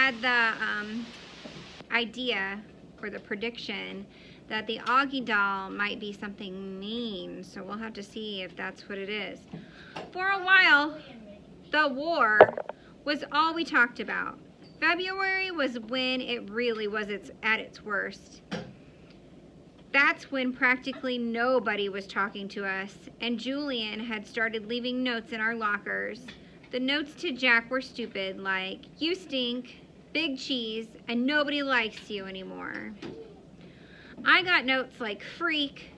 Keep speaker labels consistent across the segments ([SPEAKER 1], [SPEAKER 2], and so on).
[SPEAKER 1] had the idea or the prediction that the Augie doll might be something mean, so we'll have to see if that's what it is. For a while, the war was all we talked about. February was when it really was at its worst. That's when practically nobody was talking to us, and Julian had started leaving notes in our lockers. The notes to Jack were stupid, like, "You stink, big cheese, and nobody likes you anymore." I got notes like "freak,"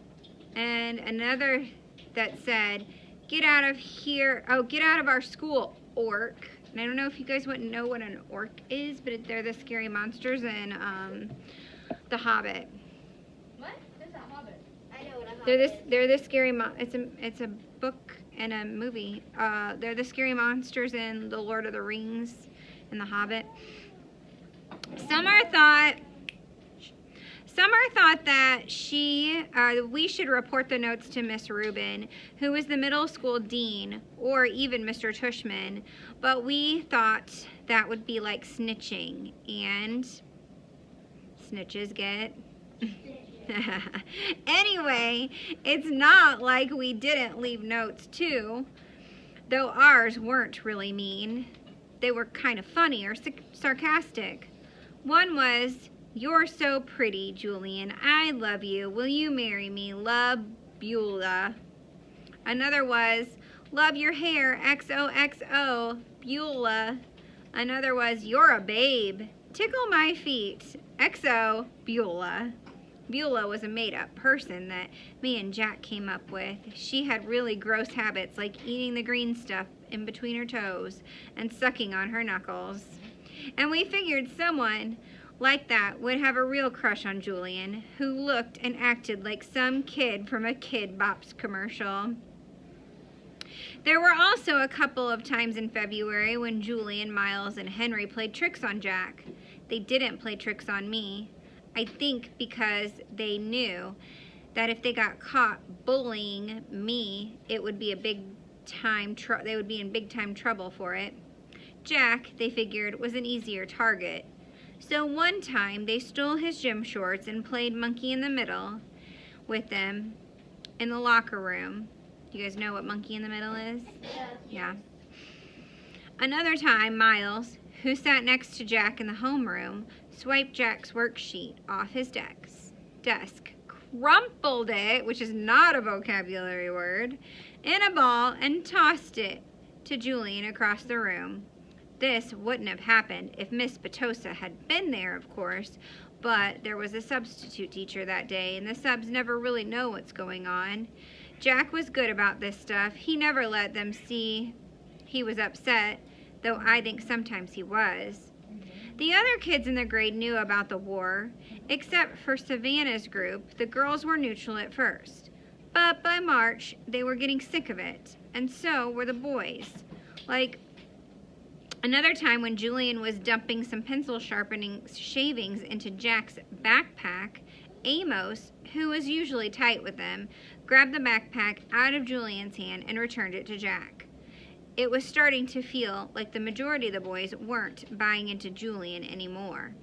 [SPEAKER 1] and another that said, "Get out of here, oh, get out of our school, orc." And I don't know if you guys wouldn't know what an orc is, but they're the scary monsters in The Hobbit.
[SPEAKER 2] What? What's a Hobbit? I know what a Hobbit is.
[SPEAKER 1] They're the scary it's a book and a movie. They're the scary monsters in The Lord of the Rings and The Hobbit. Summer thought that we should report the notes to Miss Rubin, who was the middle school dean, or even Mr. Tushman, but we thought that would be like snitching, and snitches get... Anyway, it's not like we didn't leave notes too, though ours weren't really mean. They were kind of funny or sarcastic. One was, "You're so pretty, Julian. I love you. Will you marry me? Love, Beulah." Another was, "Love your hair. XOXO, Beulah." Another was, "You're a babe. Tickle my feet. XO, Beulah." Beulah was a made-up person that me and Jack came up with. She had really gross habits like eating the green stuff in between her toes and sucking on her knuckles. And we figured someone like that would have a real crush on Julian, who looked and acted like some kid from a Kid Bops commercial. There were also a couple of times in February when Julian, Miles, and Henry played tricks on Jack. They didn't play tricks on me. I think because they knew that if they got caught bullying me, it would be they would be in big time trouble for it. Jack, they figured, was an easier target. So one time they stole his gym shorts and played Monkey in the Middle with them in the locker room. You guys know what Monkey in the Middle is? Yeah. Another time, Miles, who sat next to Jack in the homeroom, swiped Jack's worksheet off his desk, crumpled it, which is not a vocabulary word, in a ball and tossed it to Julian across the room. This wouldn't have happened if Miss Petosa had been there, of course, but there was a substitute teacher that day, and the subs never really know what's going on. Jack was good about this stuff. He never let them see he was upset, though I think sometimes he was. The other kids in the grade knew about the war, except for Savannah's group. The girls were neutral at first, but by March, they were getting sick of it, and so were the boys. Like another time when Julian was dumping some pencil sharpening shavings into Jack's backpack, Amos, who was usually tight with them, grabbed the backpack out of Julian's hand and returned it to Jack. It was starting to feel like the majority of the boys weren't buying into Julian anymore.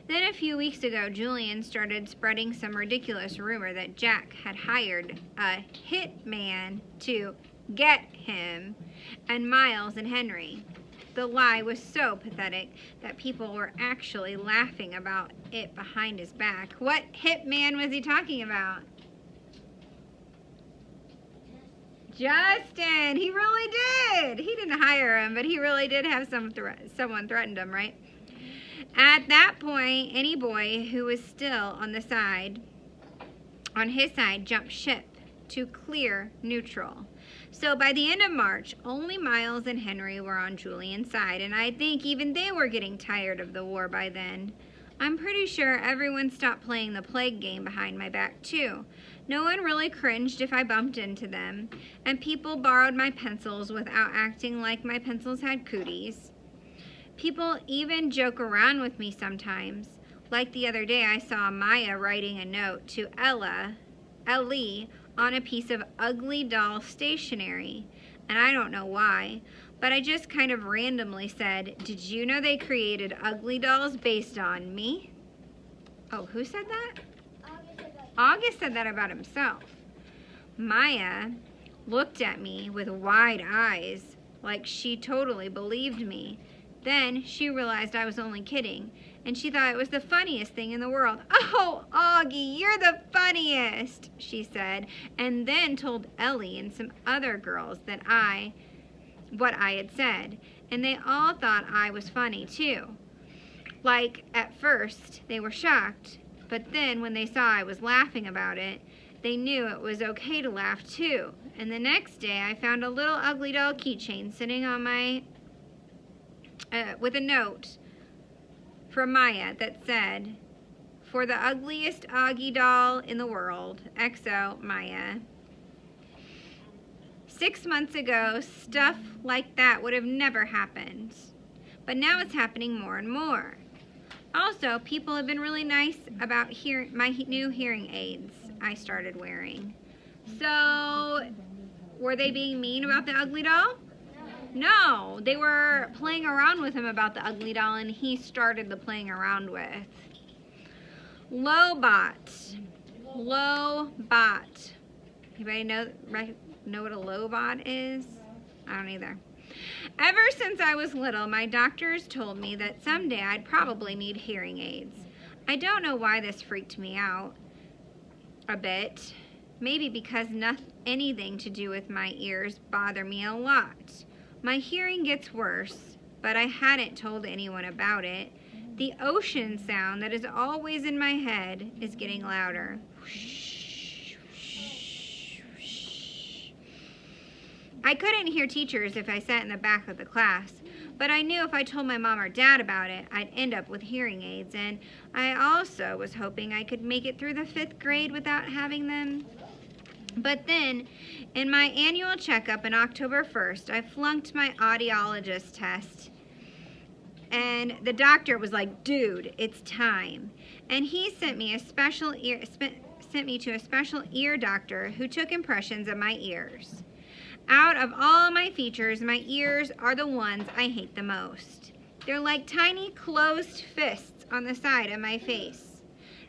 [SPEAKER 1] Then a few weeks ago, Julian started spreading some ridiculous rumor that Jack had hired a hitman to get him and Miles and Henry. The lie was so pathetic that people were actually laughing about it behind his back. What hitman was he talking about? Justin! He really did! He didn't hire him, but he really did have someone threatened him, right? At that point, any boy who was still on his side jumped ship to clear neutral. So by the end of March, only Miles and Henry were on Julian's side, and I think even they were getting tired of the war by then. I'm pretty sure everyone stopped playing the plague game behind my back too. No one really cringed if I bumped into them, and people borrowed my pencils without acting like my pencils had cooties. People even joke around with me sometimes. Like the other day, I saw Maya writing a note to Ellie on a piece of ugly doll stationery, and I don't know why, but I just kind of randomly said, "Did you know they created ugly dolls based on me?" Oh, who said that? August said that about himself. Maya looked at me with wide eyes, like she totally believed me. Then she realized I was only kidding, and she thought it was the funniest thing in the world. "Oh, Augie, you're the funniest," she said, and then told Ellie and some other girls what I had said, and they all thought I was funny too. Like, at first, they were shocked, but then when they saw I was laughing about it, they knew it was okay to laugh too. And the next day, I found a little ugly doll keychain sitting on my, with a note from Maya that said, "For the ugliest Augie doll in the world, XO, Maya." 6 months ago, stuff like that would have never happened. But now it's happening more and more. Also, people have been really nice about my new hearing aids I started wearing. So, were they being mean about the ugly doll? No, they were playing around with him about the ugly doll, and he started the playing around with. Lobot. Lobot. Anybody know what a Lobot is? I don't either. Ever since I was little, my doctors told me that someday I'd probably need hearing aids. I don't know why this freaked me out a bit. Maybe because anything to do with my ears bother me a lot. My hearing gets worse, but I hadn't told anyone about it. The ocean sound that is always in my head is getting louder. I couldn't hear teachers if I sat in the back of the class, but I knew if I told my mom or dad about it, I'd end up with hearing aids, and I also was hoping I could make it through the 5th grade without having them. But then, in my annual checkup on October 1st, I flunked my audiologist test, and the doctor was like, "Dude, it's time." And he sent me to a special ear doctor who took impressions of my ears. Out of all my features, my ears are the ones I hate the most. They're like tiny closed fists on the side of my face.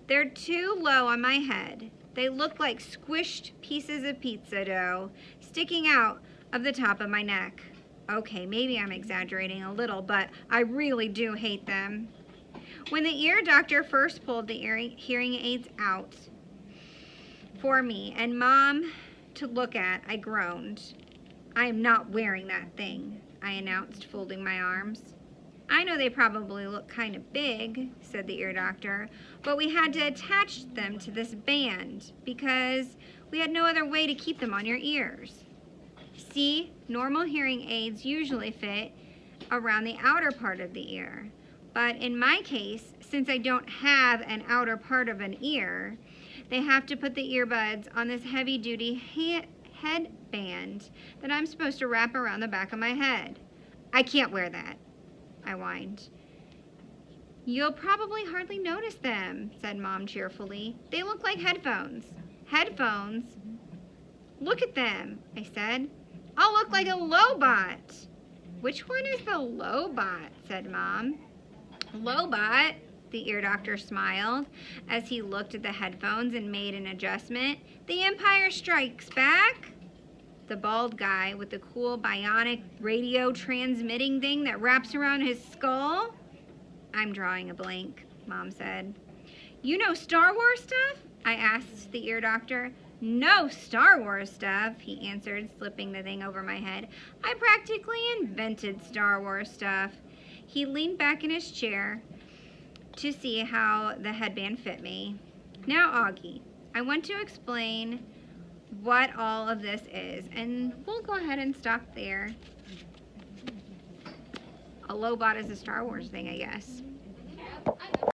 [SPEAKER 1] They're too low on my head. They look like squished pieces of pizza dough sticking out of the top of my neck. Okay, maybe I'm exaggerating a little, but I really do hate them. When the ear doctor first pulled the hearing aids out for me and Mom to look at, I groaned. "I am not wearing that thing," I announced, folding my arms. "I know they probably look kind of big," said the ear doctor, "but we had to attach them to this band because we had no other way to keep them on your ears. See, normal hearing aids usually fit around the outer part of the ear, but in my case, since I don't have an outer part of an ear, they have to put the earbuds on this heavy-duty headband that I'm supposed to wrap around the back of my head. I can't wear that," I whined. "You'll probably hardly notice them," said Mom cheerfully. "They look like headphones." "Headphones? Look at them," I said. "I'll look like a Lobot." "Which one is the Lobot?" said Mom. "Lobot," the ear doctor smiled as he looked at the headphones and made an adjustment. "The Empire Strikes Back." The bald guy with the cool bionic radio transmitting thing that wraps around his skull? "I'm drawing a blank," Mom said. "You know Star Wars stuff?" I asked the ear doctor. "No Star Wars stuff," he answered, slipping the thing over my head. "I practically invented Star Wars stuff." He leaned back in his chair to see how the headband fit me. "Now, Augie, I want to explain what all of this is, and we'll go ahead and stop there. A Lobot is a Star Wars thing, I guess.